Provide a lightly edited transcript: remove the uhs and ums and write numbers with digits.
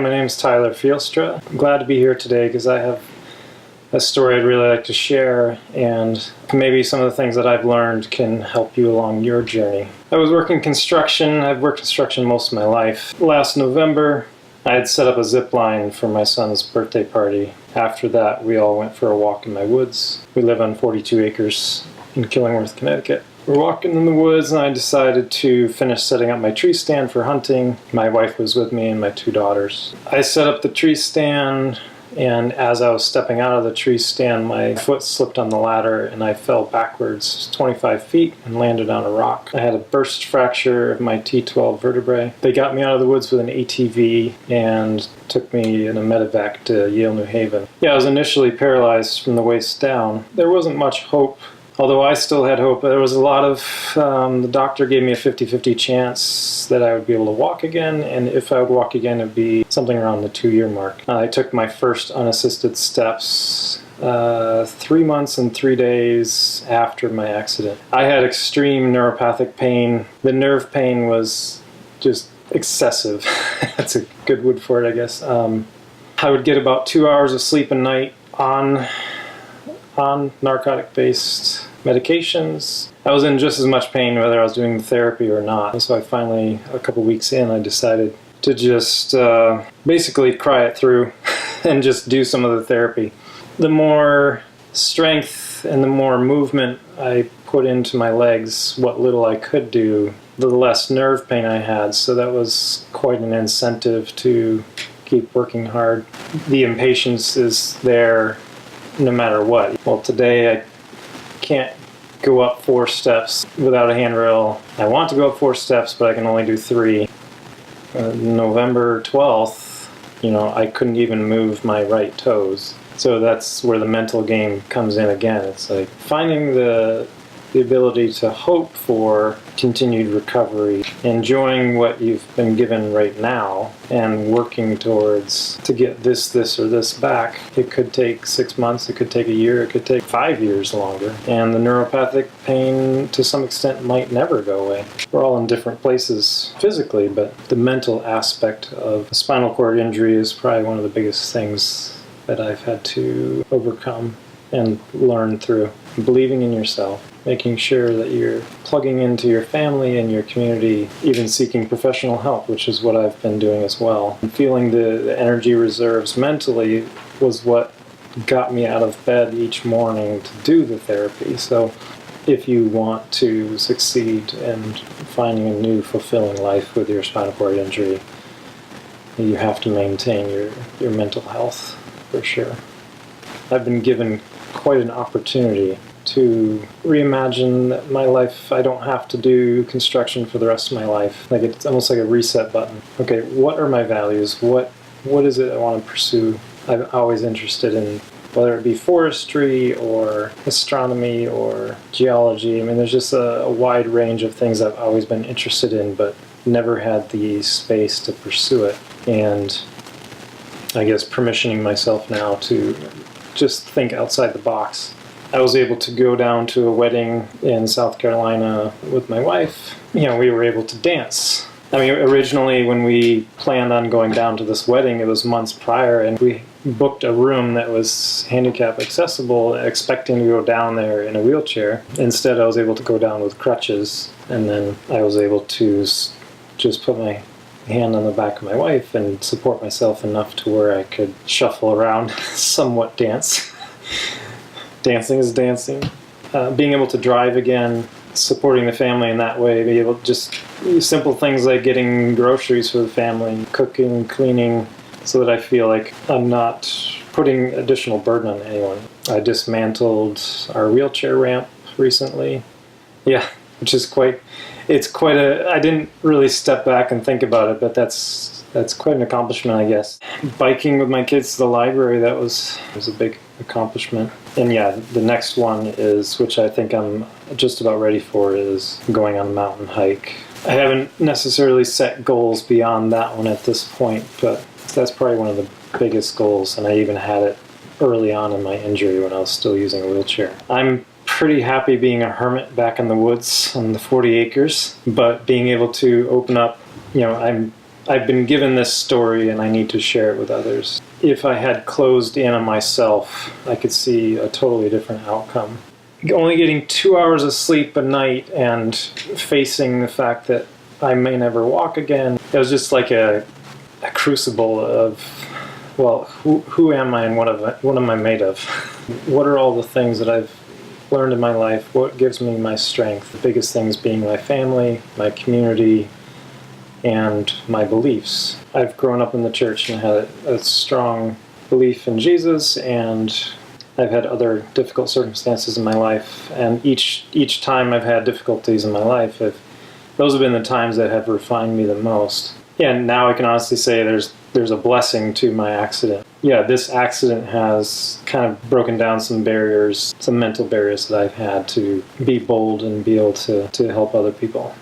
my name is Tyler Fielstra. I'm glad to be here today because I have a story I'd really like to share, and maybe some of the things that I've learned can help you along your journey. I was working construction. I've worked construction most of my life. Last November, I had set up a zip line for my son's birthday party. After that, we all went for a walk in my woods. We live on 42 acres in Killingworth, Connecticut. We're walking in the woods, and I decided to finish setting up my tree stand for hunting. My wife was with me and my 2 daughters. I set up the tree stand, and as I was stepping out of the tree stand, my foot slipped on the ladder and I fell backwards 25 feet and landed on a rock. I had a burst fracture of my T12 vertebrae. They got me out of the woods with an ATV and took me in a medevac to Yale, New Haven. Yeah, I was initially paralyzed from the waist down. There wasn't much hope. Although I still had hope, there was a lot of, the doctor gave me a 50-50 chance that I would be able to walk again, and if I would walk again, it would be something around the 2-year mark. I took my first unassisted steps 3 months and 3 days after my accident. I had extreme neuropathic pain. The nerve pain was just excessive. That's a good word for it, I guess. I would get about 2 hours of sleep a night on narcotic-based medications. I was in just as much pain whether I was doing the therapy or not. So I finally, a couple weeks in, I decided to just basically cry it through and just do some of the therapy. The more strength and the more movement I put into my legs, what little I could do, the less nerve pain I had. So that was quite an incentive to keep working hard. The impatience is there no matter what. Well, today I can't go up 4 steps without a handrail. I want to go up 4 steps, but I can only do 3. November 12th, I couldn't even move my right toes. So that's where the mental game comes in again. It's like finding the ability to hope for continued recovery, enjoying what you've been given right now, and working towards to get this, or this back. It could take 6 months, it could take a year, it could take 5 years longer. And the neuropathic pain, to some extent, might never go away. We're all in different places physically, but the mental aspect of a spinal cord injury is probably one of the biggest things that I've had to overcome and learn through. Believing in yourself, making sure that you're plugging into your family and your community, even seeking professional help, which is what I've been doing as well. And feeling the energy reserves mentally was what got me out of bed each morning to do the therapy. So if you want to succeed in finding a new fulfilling life with your spinal cord injury, you have to maintain your mental health for sure. I've been given quite an opportunity to reimagine my life. I don't have to do construction for the rest of my life. Like, it's almost like a reset button. Okay, what are my values? What is it I want to pursue? I'm always interested in, whether it be forestry or astronomy or geology. I mean, there's just a wide range of things I've always been interested in, but never had the space to pursue it. And I guess permissioning myself now to just think outside the box. I was able to go down to a wedding in South Carolina with my wife. We were able to dance. I mean, originally when we planned on going down to this wedding, it was months prior, and we booked a room that was handicap accessible, expecting to go down there in a wheelchair. Instead, I was able to go down with crutches, and then I was able to just put my hand on the back of my wife and support myself enough to where I could shuffle around, somewhat dance. Dancing is dancing. Being able to drive again, supporting the family in that way, be able to just simple things like getting groceries for the family, cooking, cleaning, so that I feel like I'm not putting additional burden on anyone. I dismantled our wheelchair ramp recently. Yeah, which is I didn't really step back and think about it, but that's quite an accomplishment, I guess. Biking with my kids to the library, that was a big accomplishment. And yeah, the next one is, which I think I'm just about ready for, is going on a mountain hike. I haven't necessarily set goals beyond that one at this point, but that's probably one of the biggest goals, and I even had it early on in my injury when I was still using a wheelchair. I'm pretty happy being a hermit back in the woods on the 40 acres, but being able to open up, I've been given this story and I need to share it with others. If I had closed in on myself, I could see a totally different outcome. Only getting 2 hours of sleep a night and facing the fact that I may never walk again, it was just like a crucible of, well, who am I and what am I made of? What are all the things that I've learned in my life? What gives me my strength? The biggest things being my family, my community, and my beliefs. I've grown up in the church and had a strong belief in Jesus, and I've had other difficult circumstances in my life, and each time I've had difficulties in my life, those have been the times that have refined me the most. Yeah, and now I can honestly say there's a blessing to my accident. Yeah, this accident has kind of broken down some barriers, some mental barriers that I've had to be bold and be able to help other people.